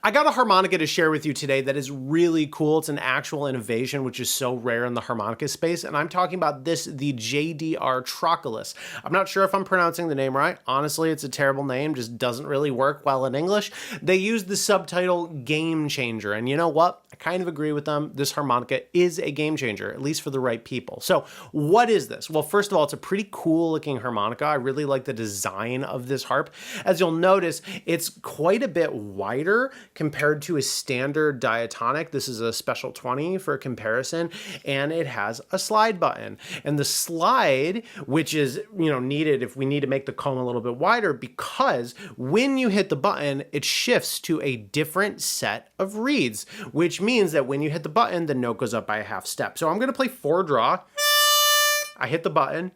I got a harmonica to share with you today that is really cool. It's an actual innovation, which is so rare in the harmonica space. And I'm talking about the JDR Trochilus. I'm not sure if I'm pronouncing the name right. Honestly, it's a terrible name, just doesn't really work well in English. They use the subtitle Game Changer. And you know what? I kind of agree with them. This harmonica is a game changer, at least for the right people. So what is this? Well, first of all, it's a pretty cool looking harmonica. I really like the design of this harp. As you'll notice, it's quite a bit wider compared to a standard diatonic. This is a special 20 for comparison, and it has a slide button. And the slide, which is, needed if we need to make the comb a little bit wider, because when you hit the button, it shifts to a different set of reeds, which means that when you hit the button, the note goes up by a half step. So I'm going to play 4 draw. I hit the button.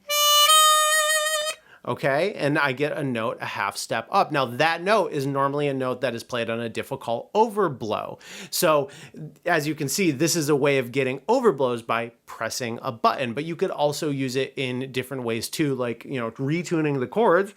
Okay, and I get a note a half step up. Now that note is normally a note that is played on a difficult overblow. So as you can see, this is a way of getting overblows by pressing a button, but you could also use it in different ways too, like, retuning the chords,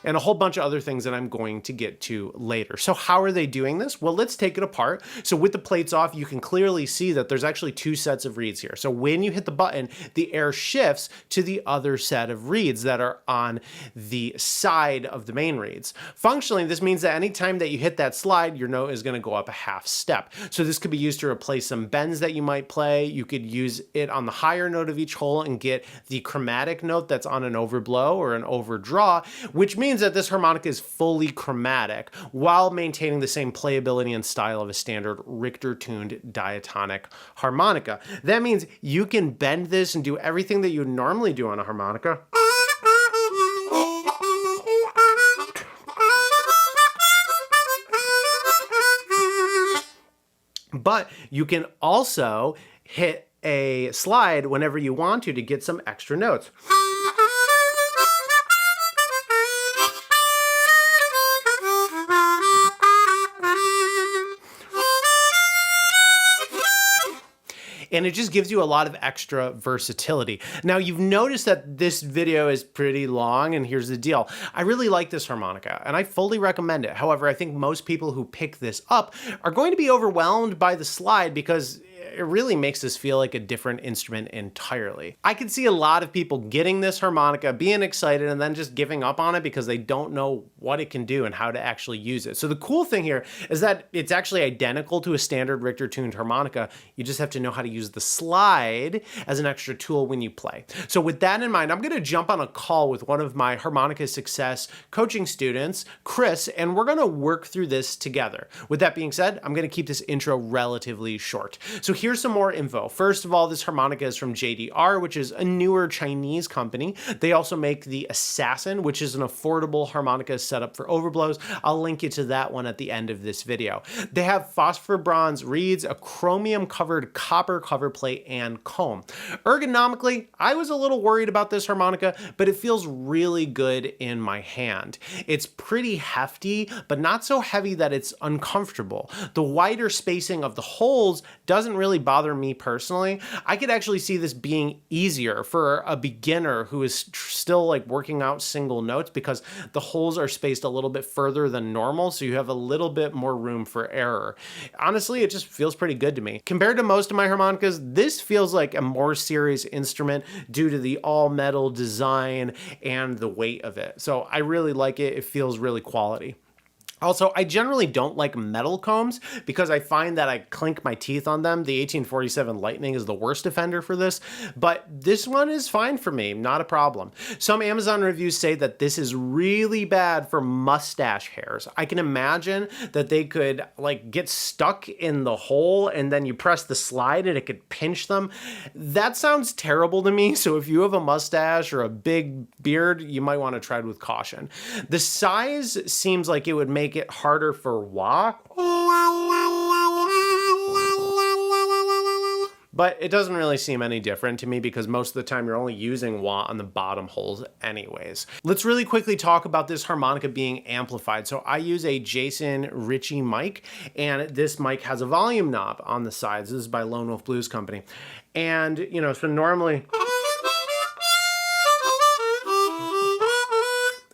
and a whole bunch of other things that I'm going to get to later. So how are they doing this? Well, let's take it apart. So with the plates off, you can clearly see that there's actually 2 sets of reeds here. So when you hit the button, the air shifts to the other set of reeds that are on the side of the main reeds. Functionally, this means that anytime that you hit that slide, your note is going to go up a half step. So this could be used to replace some bends that you might play. You could use it on the higher note of each hole and get the chromatic note that's on an overblow or an overdraw, which means that this harmonica is fully chromatic while maintaining the same playability and style of a standard Richter-tuned diatonic harmonica. That means you can bend this and do everything that you would normally do on a harmonica. But you can also hit a slide whenever you want to get some extra notes. And it just gives you a lot of extra versatility. Now, you've noticed that this video is pretty long, and here's the deal. I really like this harmonica, and I fully recommend it. However, I think most people who pick this up are going to be overwhelmed by the slide because it really makes this feel like a different instrument entirely. I could see a lot of people getting this harmonica, being excited, and then just giving up on it because they don't know what it can do and how to actually use it. So the cool thing here is that it's actually identical to a standard Richter-tuned harmonica. You just have to know how to use the slide as an extra tool when you play. So with that in mind, I'm going to jump on a call with one of my harmonica success coaching students, Chris, and we're going to work through this together. With that being said, I'm going to keep this intro relatively short. So here's some more info. First of all, this harmonica is from JDR, which is a newer Chinese company. They also make the Assassin, which is an affordable harmonica set up for overblows. I'll link you to that one at the end of this video. They have phosphor bronze reeds, a chromium covered copper cover plate, and comb. Ergonomically, I was a little worried about this harmonica, but it feels really good in my hand. It's pretty hefty, but not so heavy that it's uncomfortable. The wider spacing of the holes doesn't really bother me personally. I could actually see this being easier for a beginner who is still like working out single notes because the holes are spaced a little bit further than normal, so you have a little bit more room for error. Honestly, it just feels pretty good to me. Compared to most of my harmonicas, this feels like a more serious instrument due to the all metal design and the weight of it. So I really like it. It feels really quality. Also, I generally don't like metal combs because I find that I clink my teeth on them. The 1847 Lightning is the worst offender for this, but this one is fine for me, not a problem. Some Amazon reviews say that this is really bad for mustache hairs. I can imagine that they could like get stuck in the hole and then you press the slide and it could pinch them. That sounds terrible to me, so if you have a mustache or a big beard, you might want to tread with caution. The size seems like it would make it harder for wah, but it doesn't really seem any different to me because most of the time you're only using wah on the bottom holes anyways. Let's really quickly talk about this harmonica being amplified. So I use a Jason Ritchie mic, and this mic has a volume knob on the sides. This is by Lone Wolf Blues Company. And, so normally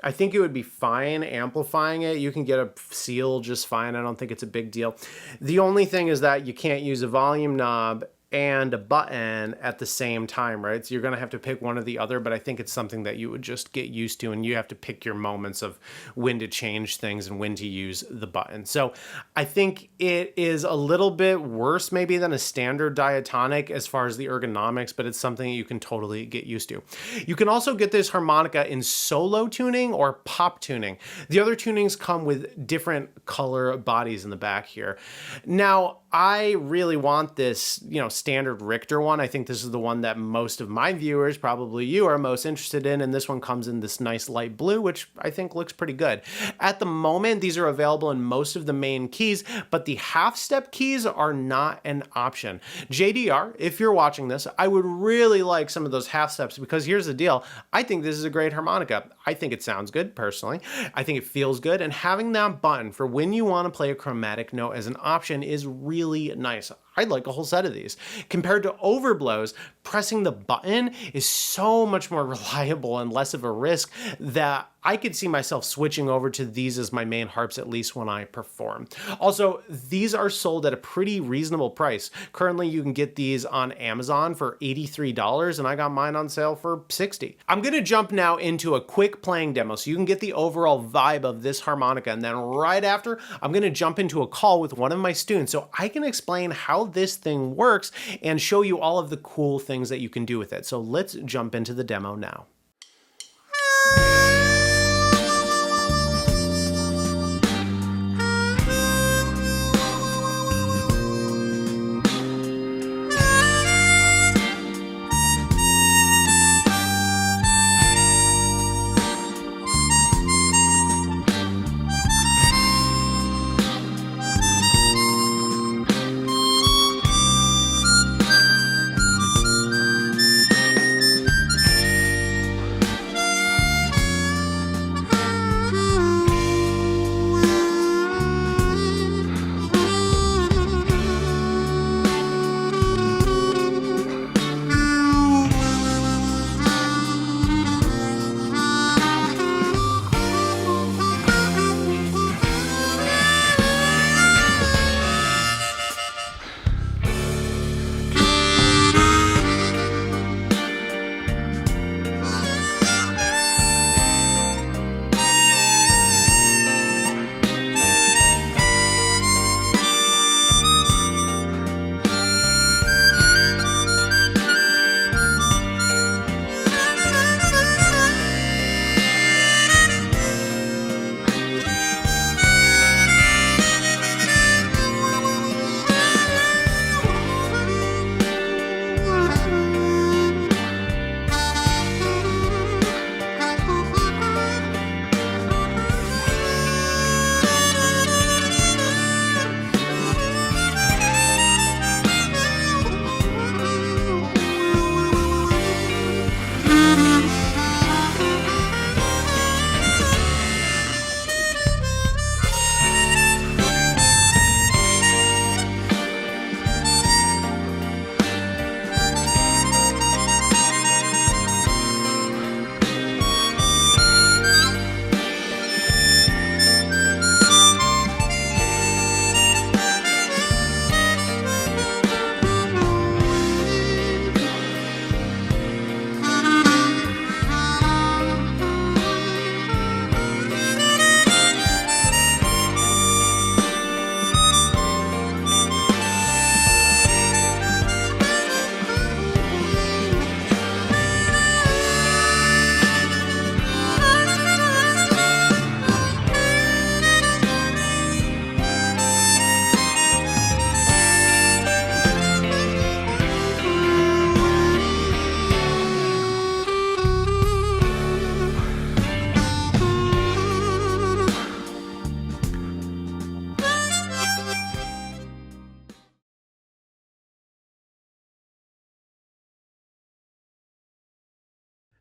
I think it would be fine amplifying it. You can get a seal just fine. I don't think it's a big deal. The only thing is that you can't use a volume knob and a button at the same time, right? So you're going to have to pick one or the other, but I think it's something that you would just get used to, and you have to pick your moments of when to change things and when to use the button. So I think it is a little bit worse maybe than a standard diatonic as far as the ergonomics, but it's something you can totally get used to. You can also get this harmonica in solo tuning or pop tuning. The other tunings come with different color bodies in the back here. Now, I really want this, standard Richter one. I think this is the one that most of my viewers, probably you, are most interested in. And this one comes in this nice light blue, which I think looks pretty good. At the moment, these are available in most of the main keys, but the half-step keys are not an option. JDR, if you're watching this, I would really like some of those half steps, because here's the deal. I think this is a great harmonica. I think it sounds good, personally. I think it feels good. And having that button for when you want to play a chromatic note as an option is really nice. I'd like a whole set of these. Compared to Overblows, pressing the button is so much more reliable and less of a risk that I could see myself switching over to these as my main harps, at least when I perform. Also, these are sold at a pretty reasonable price. Currently, you can get these on Amazon for $83, and I got mine on sale for $60. I'm gonna jump now into a quick playing demo so you can get the overall vibe of this harmonica, and then right after, I'm gonna jump into a call with one of my students so I can explain how this thing works and show you all of the cool things that you can do with it. So let's jump into the demo now.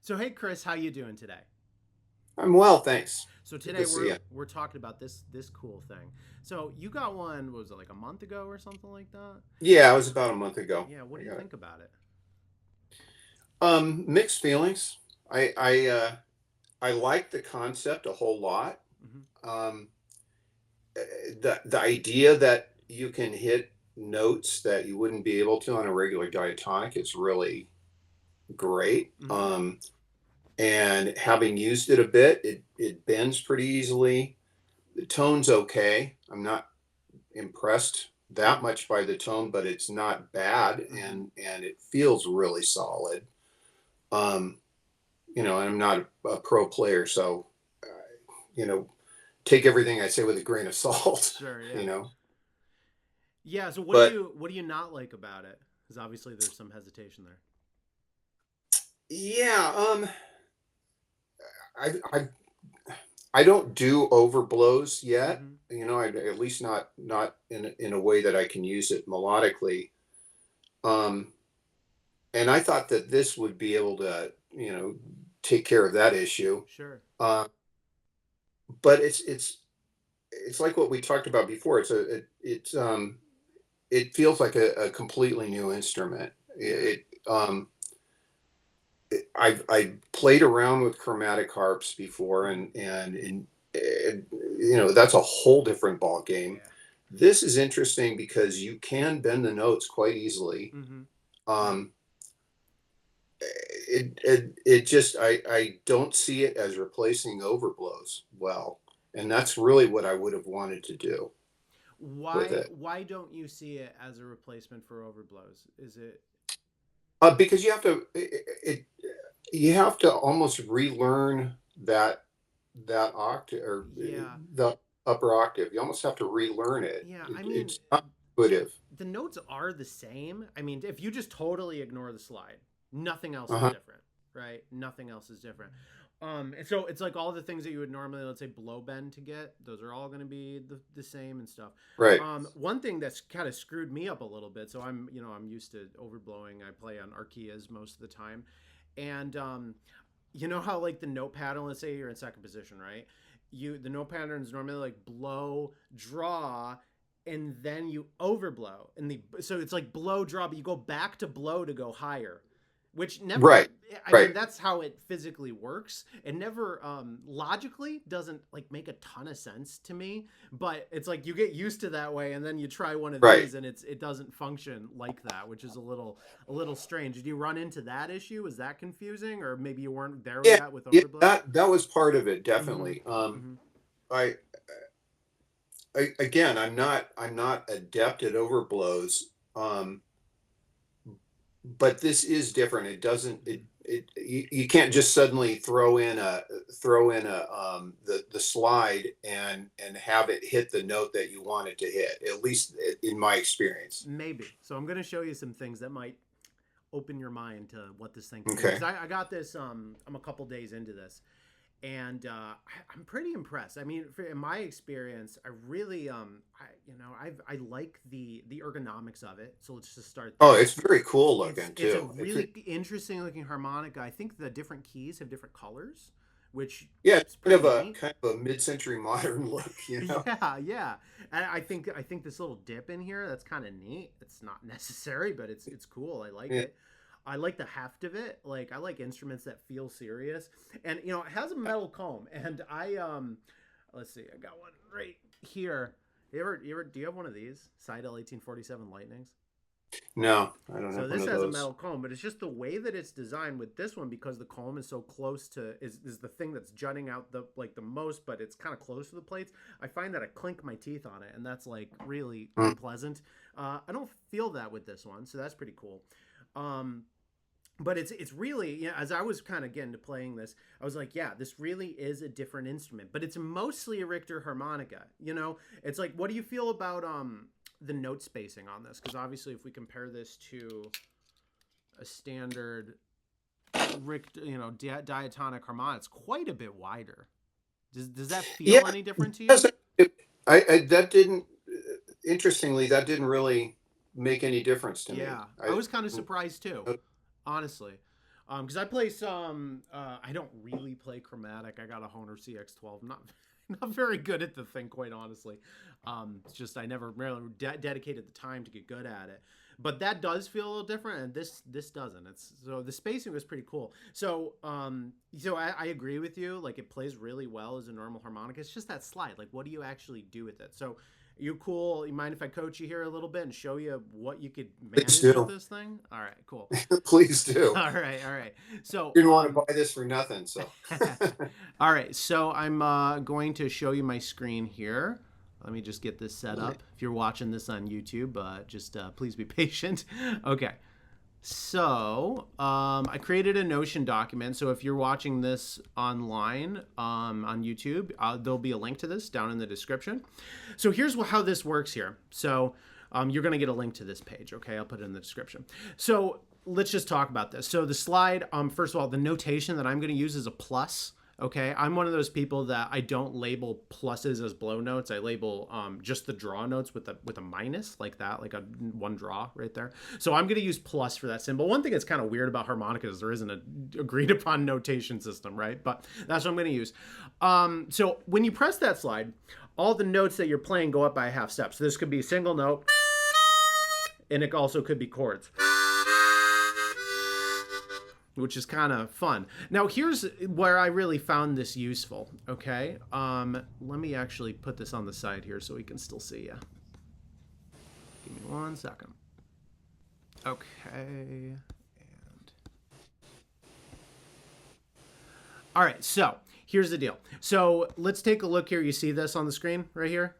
So hey Chris, how you doing today? I'm well, thanks. So Good today to see you. we're talking about this cool thing. So you got one, what was it, like a month ago or something like that? Yeah, it was about a month ago. Yeah, what I do you got it. think about it? Mixed feelings. I I like the concept a whole lot. Hmm. Um, the idea that you can hit notes that you wouldn't be able to on a regular diatonic is really great. Hmm. And having used it a bit, it bends pretty easily. The tone's okay. I'm not impressed that much by the tone, but it's not bad, Hmm. and it feels really solid. Um, and I'm not a pro player, so uh, you know, take everything I say with a grain of salt. Sure, you yeah. know, Yeah, so but what do you not like about it? Because obviously there's some hesitation there. yeah, I I don't do overblows yet. Hmm. At least not in a way that I can use it melodically. Um, and I thought that this would be able to, take care of that issue. Sure. Uh, but it's like what we talked about before. It feels like a completely new instrument. Yeah. I played around with chromatic harps before, Hmm. and that's a whole different ball game. Yeah. This is interesting because you can bend the notes quite easily. Hmm. Yeah. Um, it just I don't see it as replacing overblows well, and that's really what I would have wanted to do with it. Why don't you see it as a replacement for overblows? Is it Because you have to almost relearn that octave or yeah. the upper octave. You almost have to relearn it. Yeah, I mean It's not intuitive. the notes are the same. I mean, if you just totally ignore the slide, nothing else is Uh-huh. different, right? Nothing else is different. And so it's like all the things that you would normally, let's say, blow bend to get, those are all going to be the same and stuff. Right. One thing that's kind of screwed me up a little bit. So I'm used to overblowing. I play on archeas most of the time, and you know how like the note pattern. Let's say you're in second position, right? The note pattern is normally like blow, draw, and then you overblow, and so it's like blow, draw, but you go back to blow to go higher, which never. Right. I mean, Right. that's how it physically works. It never logically doesn't like make a ton of sense to me, but it's like you get used to that way, and then you try one of Right. these, and it doesn't function like that, which is a little strange. Did you run into that issue? Was that confusing, or maybe you weren't there Yeah. yet with Yeah. overblows? That was part of it, Mm-hmm. definitely. Mm-hmm. I, again, I'm not adept at overblows. Um, but this is different. It doesn't Mm-hmm. you can't just suddenly throw in the slide and have it hit the note that you want it to hit. At least in my experience. Maybe. So I'm going to show you some things that might open your mind to what this thing can do. Okay. Because I got this. I'm a couple days into this, and I'm pretty impressed. I mean, in my experience, I really I like the ergonomics of it. So let's just start Oh, there. it's very cool It's looking it's a too. really interesting looking harmonica. I think the different keys have different colors, which Yeah, it's is kind pretty of a neat. kind of a mid-century modern look, you know. Yeah, yeah. And I think this little dip in here, that's kind of neat. It's not necessary, but it's cool. I like Yeah. it. I like the heft of it. Like I like instruments that feel serious. And it has a metal comb. And let's see, I got one right here. You ever do you have one of these? Seidel 1847 Lightnings? No, I don't So have one this of has a those. metal comb, but it's just the way that it's designed with this one, because the comb is so close to is the thing that's jutting out the most, but it's kind of close to the plates. I find that I clink my teeth on it, and that's like really Mm. unpleasant. I don't feel that with this one, so that's pretty cool. Um, but it's really, as I was kind of getting to playing this, I was like, yeah, this really is a different instrument, but it's mostly a Richter harmonica. It's like, what do you feel about the note spacing on this? Because obviously, if we compare this to a standard Richter, diatonic harmonic, it's quite a bit wider. Does that Yeah, feel any different to yes, you? I that didn't interestingly, that didn't really make any difference to me. Yeah, I was kind of surprised too, Uh, honestly. Because I play some, I don't really play chromatic. I got a Honer CX12. Not very good at the thing, quite honestly. It's just I never really dedicated the time to get good at it. but that does feel a little different, and this doesn't. It's so the spacing was pretty cool. So I agree with you. Like it plays really well as a normal harmonica. It's just that slide. Like what do you actually do with it? So you cool? You mind if I coach you here a little bit and show you what you could Please manage with do. this thing? All right, cool. Please do. All right, all right. So Didn't want to buy this for nothing. So all right, so I'm going to show you my screen here. Let me just get this set up. If you're watching this on YouTube, just please be patient. Okay. So I created a Notion document. So if you're watching this online on YouTube, there'll be a link to this down in the description. So here's how this works here. So you're going to get a link to this page. Okay, I'll put it in the description. So let's just talk about this. So the slide, first of all, the notation that I'm going to use is a plus. Okay, I'm one of those people that I don't label pluses as blow notes. I label just the draw notes with a minus like that, like a one draw right there. So I'm going to use plus for that symbol. One thing that's kind of weird about harmonica is there isn't an agreed upon notation system, right? But that's what I'm going to use. So when you press that slide, all the notes that you're playing go up by a half step. So this could be a single note, and it also could be chords, which is kind of fun. Now, here's where I really found this useful, okay? Let me actually put this on the side here so we can still see you. Give me 1 second. Okay, and... All right, so here's the deal. So let's take a look here. You see this on the screen right here?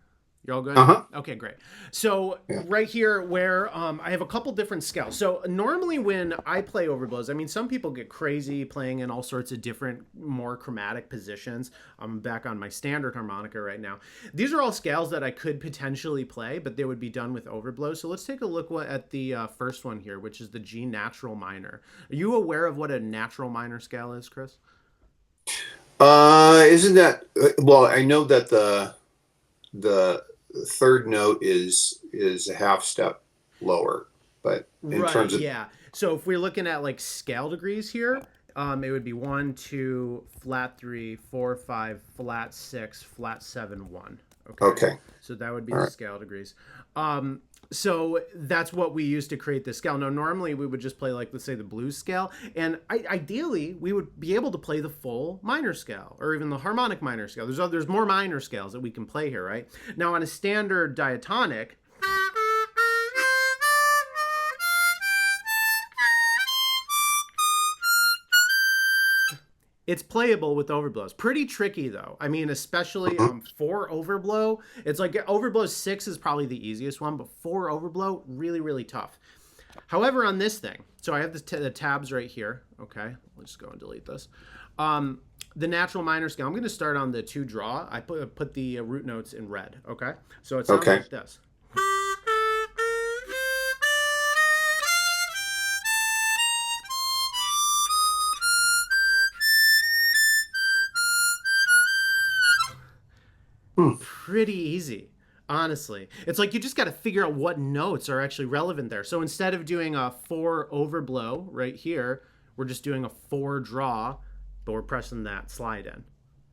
You're all good? Uh-huh. Okay, great. So right here where I have a couple different scales. So normally when I play overblows, I mean, some people get crazy playing in all sorts of different, more chromatic positions. I'm back on my standard harmonica right now. These are all scales that I could potentially play, but they would be done with overblows. So let's take a look at the first one here, which is the G natural minor. Are you aware of what a natural minor scale is, Chris? Isn't that well? I know that the third note is a half step lower, but in terms of so if we're looking at like scale degrees here, it would be 1, 2, flat 3, 4, 5, flat 6, flat 7, 1. Okay. So that would be the scale degrees. So that's what we use to create this scale. Now, normally we would just play like, let's say, the blues scale. And ideally, we would be able to play the full minor scale or even the harmonic minor scale. There's more minor scales that we can play here, right? Now, on a standard diatonic, it's playable with overblows. Pretty tricky though. I mean, especially for overblow. It's like overblow 6 is probably the easiest one, but 4 overblow, really, really tough. However, on this thing, so I have the tabs right here. Okay, let's just go and delete this. The natural minor scale, I'm going to start on the 2 draw. I put the root notes in red. Okay, so it sounds like this. Pretty easy, honestly. It's like you just got to figure out what notes are actually relevant there. So instead of doing a 4 overblow right here, we're just doing a 4 draw, but we're pressing that slide in.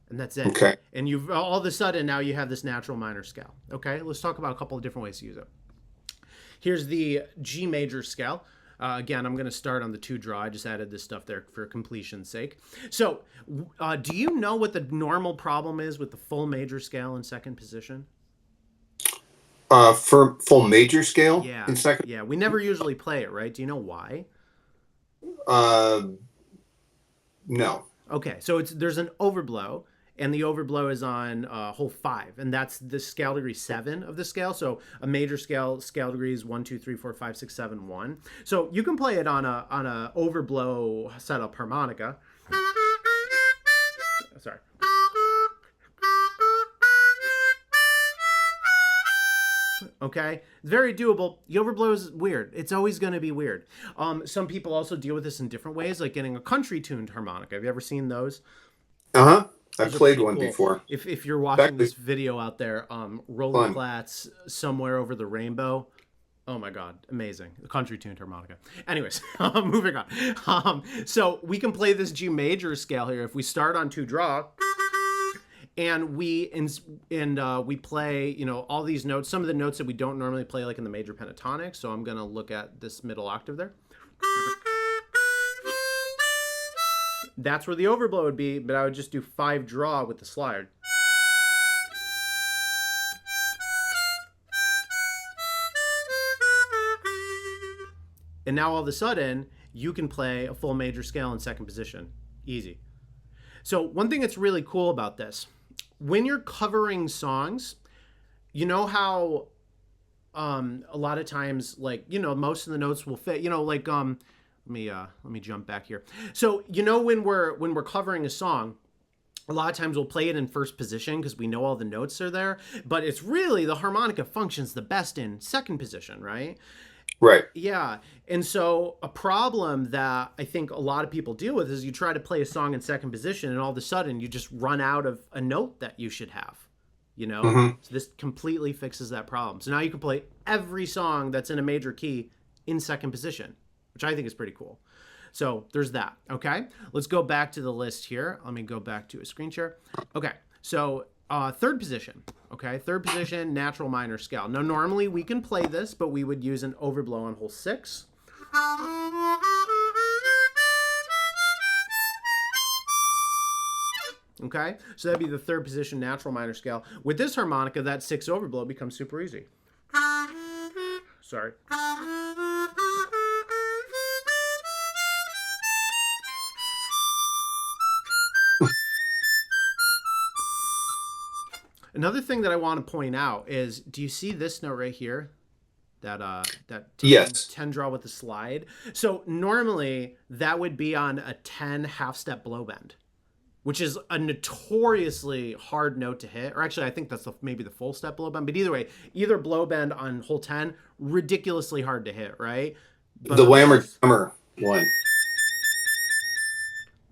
And that's it. Okay. And you've all of a sudden now you have this natural minor scale. Okay, let's talk about a couple of different ways to use it. Here's the G major scale. Again, I'm going to start on the 2 draw. I just added this stuff there for completion's sake. So do you know what the normal problem is with the full major scale in second position? For full major scale in second? Yeah, we never usually play it, right? Do you know why? No. Okay, so there's an overblow, and the overblow is on hole 5, and that's the scale degree 7 of the scale. So a major scale degree is 1, 2, 3, 4, 5, 6, 7, 1. So you can play it on a overblow setup harmonica. Sorry. Okay, it's very doable. The overblow is weird. It's always going to be weird. Some people also deal with this in different ways, like getting a country tuned harmonica. Have you ever seen those? I've played one before. If you're watching this video out there, Rolling Flats, Somewhere Over the Rainbow. Oh my God, amazing. The country tuned harmonica. Anyways, moving on. So we can play this G major scale here. If we start on 2 draw, and we play, you know, all these notes, some of the notes that we don't normally play, like in the major pentatonic. So I'm going to look at this middle octave there. That's where the overblow would be, but I would just do 5 draw with the slide. And now all of a sudden, you can play a full major scale in second position. Easy. So one thing that's really cool about this, when you're covering songs, you know how a lot of times, like, you know, most of the notes will fit, you know, like let me jump back here. So, you know, when we're covering a song, a lot of times we'll play it in first position because we know all the notes are there, but it's really the harmonica functions the best in second position, right? Right. Yeah. And so a problem that I think a lot of people deal with is you try to play a song in second position and all of a sudden you just run out of a note that you should have, you know? Mm-hmm. So this completely fixes that problem. So now you can play every song that's in a major key in second position, which I think is pretty cool. So there's that. Okay. Let's go back to the list here. Let me go back to a screen share. Okay. So third position. Okay. Third position, natural minor scale. Now, normally we can play this, but we would use an overblow on hole 6. Okay. So that'd be the third position, natural minor scale. With this harmonica, that 6 overblow becomes super easy. Sorry. Another thing that I want to point out is, do you see this note right here? That 10, Yes. 10 draw with the slide. So normally that would be on a 10 half step blow bend, which is a notoriously hard note to hit. Or actually, I think that's maybe the full step blow bend. But either way, either blow bend on hole 10, ridiculously hard to hit, right? But The whammer drummer one.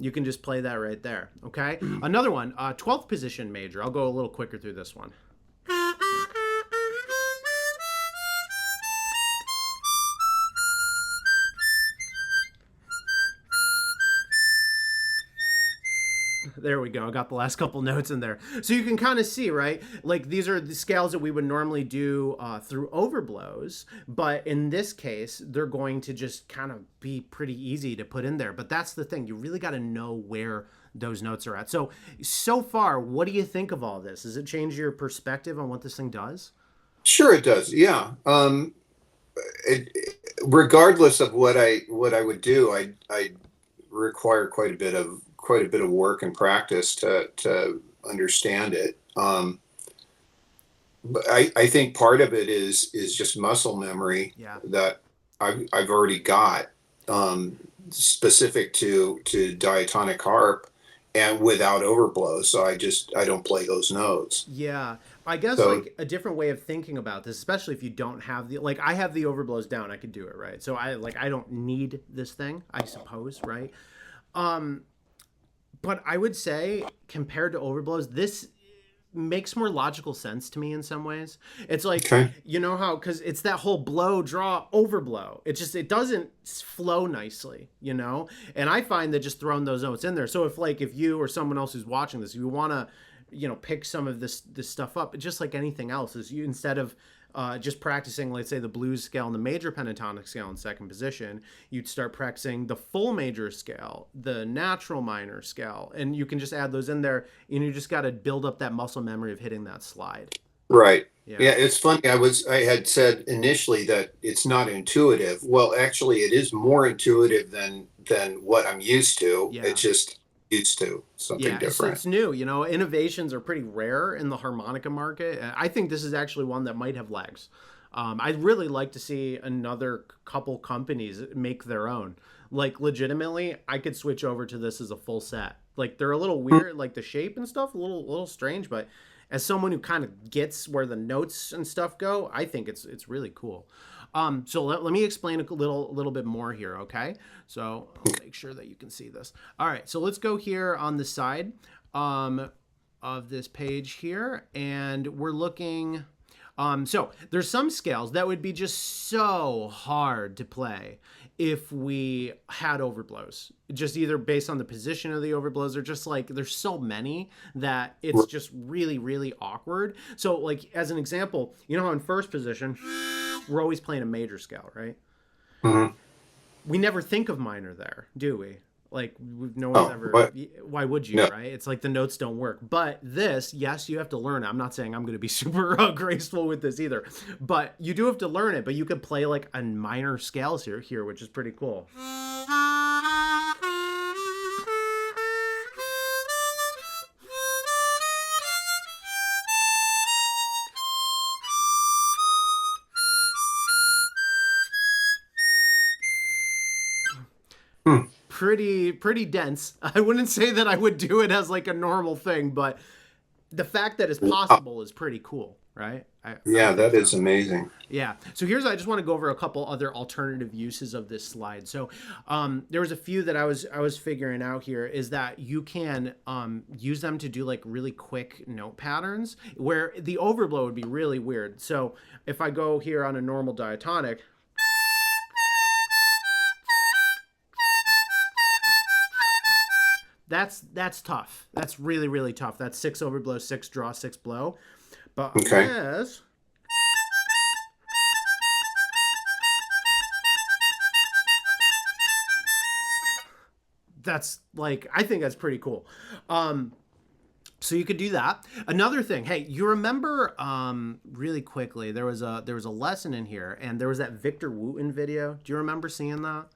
you can just play that right there, okay? Another one, 12th position major. I'll go a little quicker through this one. There we go. I got the last couple notes in there. So you can kind of see, right? Like these are the scales that we would normally do through overblows. But in this case, they're going to just kind of be pretty easy to put in there. But that's the thing. You really got to know where those notes are at. So far, what do you think of all this? Does it change your perspective on what this thing does? Sure, it does. Yeah. Regardless of what I would do, I require quite a bit of work and practice to understand it. But I think part of it is just muscle memory Yeah. that I've already got, specific to diatonic harp and without overblows. So I don't play those notes. Yeah. I guess So like a different way of thinking about this, especially if you don't have like I have the overblows down, I could do it, right? So I don't need this thing, I suppose, right? But I would say compared to overblows, this makes more logical sense to me in some ways. It's like, okay. you know how, because it's that whole blow, draw, overblow. It doesn't flow nicely, you know? And I find that just throwing those notes in there. So if you or someone else who's watching this, if you want to, you know, pick some of this stuff up, just like anything else, is you, instead of just practicing, let's say, the blues scale and the major pentatonic scale in second position, you'd start practicing the full major scale, the natural minor scale, and you can just add those in there, and you just got to build up that muscle memory of hitting that slide. Right. Yeah. Yeah, it's funny. I had said initially that it's not intuitive. Well, actually, it is more intuitive than what I'm used to. Yeah. It's just used to something different. It's new. You know, innovations are pretty rare in the harmonica market. I think this is actually one that might have legs. I'd really like to see another couple companies make their own. Like, legitimately, I could switch over to this as a full set. Like, they're a little weird, like the shape and stuff, a little strange, but as someone who kind of gets where the notes and stuff go, I think it's really cool. So let me explain a little bit more here, okay? So I'll make sure that you can see this. All right, so let's go here on the side of this page here, and we're looking. So there's some scales that would be just so hard to play if we had overblows, just either based on the position of the overblows or just like there's so many that it's just really, really awkward. So like as an example, you know how in first position, we're always playing a major scale, right? Mm-hmm. We never think of minor there, do we? Like no one's Oh, ever. what? Why would you? No. Right? It's like the notes don't work. But this, yes, you have to learn it. I'm not saying I'm going to be super graceful with this either, but you do have to learn it. But you could play like a minor scales here, which is pretty cool. Hmm. Pretty dense. I wouldn't say that I would do it as like a normal thing, but the fact that it's possible is pretty cool, right? I Yeah, think that is so. amazing. Yeah. So I just want to go over a couple other alternative uses of this slide. So there was a few that I was figuring out here is that you can use them to do like really quick note patterns where the overblow would be really weird. So if I go here on a normal diatonic, that's tough. That's really, really tough. That's 6 overblow, 6 draw, 6 blow. But on Okay. this, that's like I think that's pretty cool. So you could do that. Another thing, hey, you remember really quickly there was a lesson in here, and there was that Victor Wooten video. Do you remember seeing that?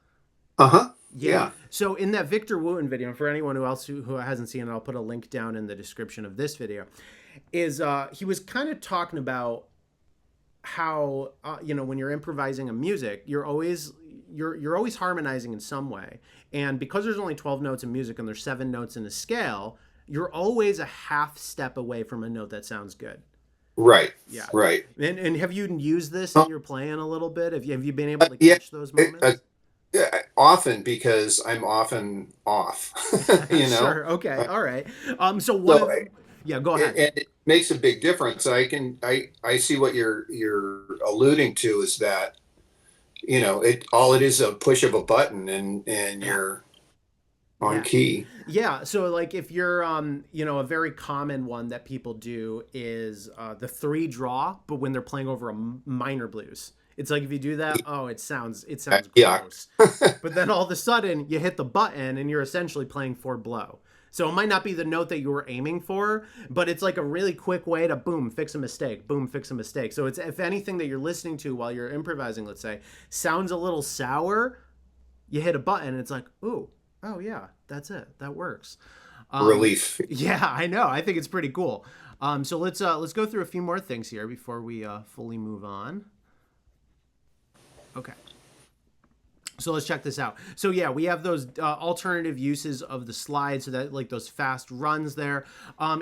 Uh-huh. Yeah. Yeah. So in that Victor Wooten video, and for anyone who hasn't seen it, I'll put a link down in the description of this video. Is he was kind of talking about how when you're improvising a music, you're always harmonizing in some way, and because there's only 12 notes in music and there's 7 notes in a scale, you're always a half step away from a note that sounds good. Right. Yeah. Right. And have you used this in Oh, your playing a little bit? Have you been able to yeah. catch those It, moments? yeah, often because I'm often off, you know. Sure. Okay. Uh, All right. So one so of yeah, go ahead. it makes a big difference. I see what you're alluding to is that, it is a push of a button and Yeah. you're on Yeah. key. Yeah, so like if you're a very common one that people do is the 3 draw, but when they're playing over a minor blues. It's like if you do that, oh, it sounds Yeah. gross. But then all of a sudden you hit the button and you're essentially playing 4 blow. So it might not be the note that you were aiming for, but it's like a really quick way to boom, fix a mistake, boom, fix a mistake. So it's if anything that you're listening to while you're improvising, let's say, sounds a little sour, you hit a button and it's like, ooh, oh yeah, that's it. That works. Um, Relief. yeah, I know. I think it's pretty cool. So let's go through a few more things here before we fully move on. Okay. So let's check this out. So yeah, we have those alternative uses of the slide, so that like those fast runs there.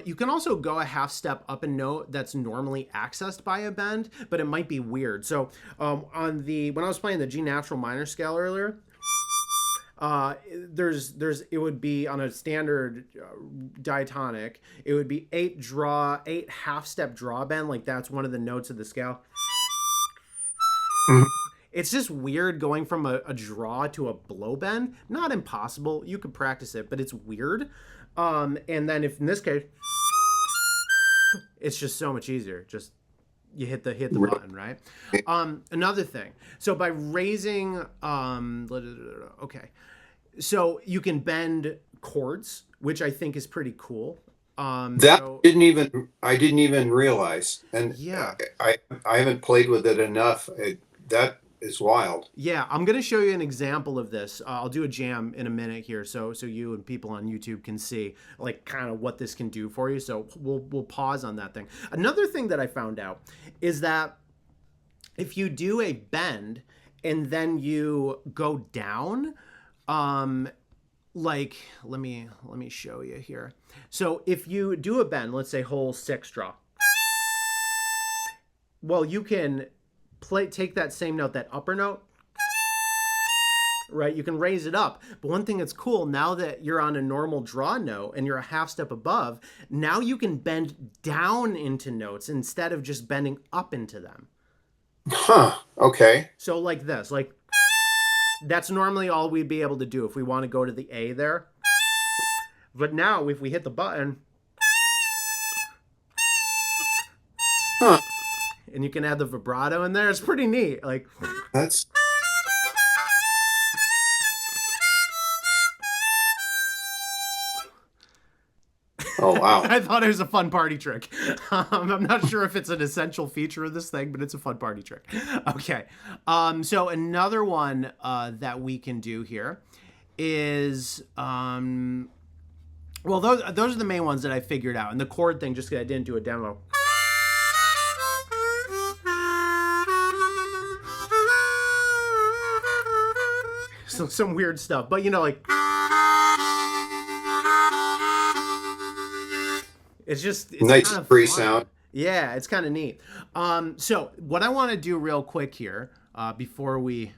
You can also go a half step up a note that's normally accessed by a bend, but it might be weird. So when I was playing the G natural minor scale earlier, there's it would be on a standard diatonic, it would be 8 half step draw bend, like that's one of the notes of the scale. Mhm. It's just weird going from a draw to a blow bend. Not impossible, you could practice it, but it's weird. And then if in this case it's just so much easier, just you hit the button, right? Another thing, so by raising okay, so you can bend chords, which I think is pretty cool. That So I didn't even realize, and yeah. I haven't played with it enough. That is wild. Yeah, I'm gonna show you an example of this. I'll do a jam in a minute here, so you and people on YouTube can see like kind of what this can do for you. So we'll pause on that thing. Another thing that I found out is that if you do a bend and then you go down, like let me show you here. So if you do a bend, let's say hole 6 draw, well, you can take that same note, that upper note, right? You can raise it up. But one thing that's cool, now that you're on a normal draw note and you're a half step above, now you can bend down into notes instead of just bending up into them. Huh. Okay. So like this, like that's normally all we'd be able to do if we want to go to the A there. But now if we hit the button, Huh. and you can add the vibrato in there, it's pretty neat. Like That's. Oh wow. I thought it was a fun party trick. I'm not sure if it's an essential feature of this thing, but it's a fun party trick. Okay. So another one that we can do here is well, those are the main ones that I figured out. And the chord thing, just because I didn't do a demo. So some weird stuff, but you know, like it's Nice kind of free fun. sound. Yeah, it's kind of neat. So what I want to do real quick here, before we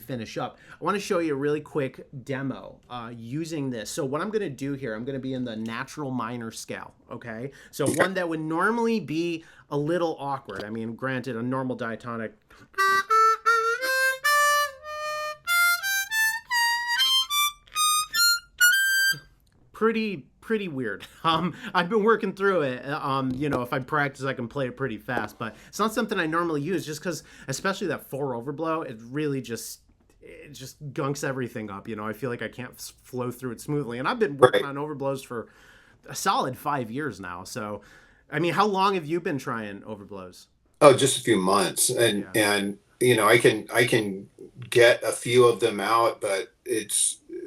finish up, I want to show you a really quick demo using this. So what I'm going to do here, I'm going to be in the natural minor scale. Okay, so one that would normally be a little awkward. I mean, granted, a normal diatonic. Pretty weird. I've been working through it. You know, if I practice, I can play it pretty fast, but it's not something I normally use just because, especially that 4 overblow, it really just gunks everything up. You know, I feel like I can't flow through it smoothly. And I've been working on overblows for a solid 5 years now. So, I mean, how long have you been trying overblows? Oh, just a few months, and you know, I can get a few of them out, but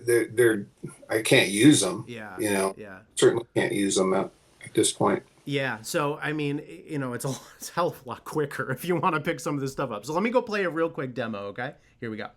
they're I can't use them. Yeah. You know, Yeah. certainly can't use them at this point. Yeah, so I mean, you know, it's a hell of a lot quicker if you want to pick some of this stuff up. So let me go play a real quick demo, okay? Here we go.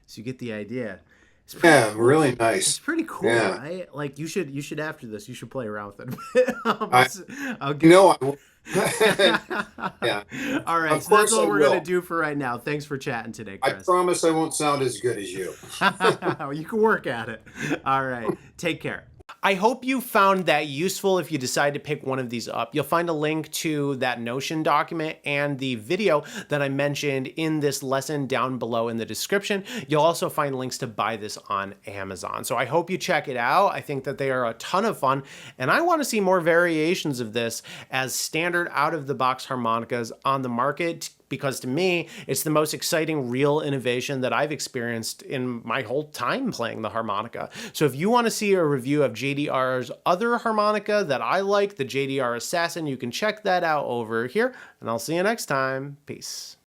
So you get the idea. Yeah, Cool. really It's nice. pretty cool, Yeah, right? Like you should after this, you should play around with it. I I'll you give. know I will. Yeah, All right, of so that's course I all we're gonna will. do for right now. Thanks for chatting today, I Chris. promise I won't sound as good as you. You can work at it. All right, take care. I hope you found that useful if you decide to pick one of these up. You'll find a link to that Notion document and the video that I mentioned in this lesson down below in the description. You'll also find links to buy this on Amazon. So I hope you check it out. I think that they are a ton of fun, and I want to see more variations of this as standard out-of-the-box harmonicas on the market, because to me, it's the most exciting real innovation that I've experienced in my whole time playing the harmonica. So if you want to see a review of JDR's other harmonica that I like, the JDR Assassin, you can check that out over here, and I'll see you next time. Peace.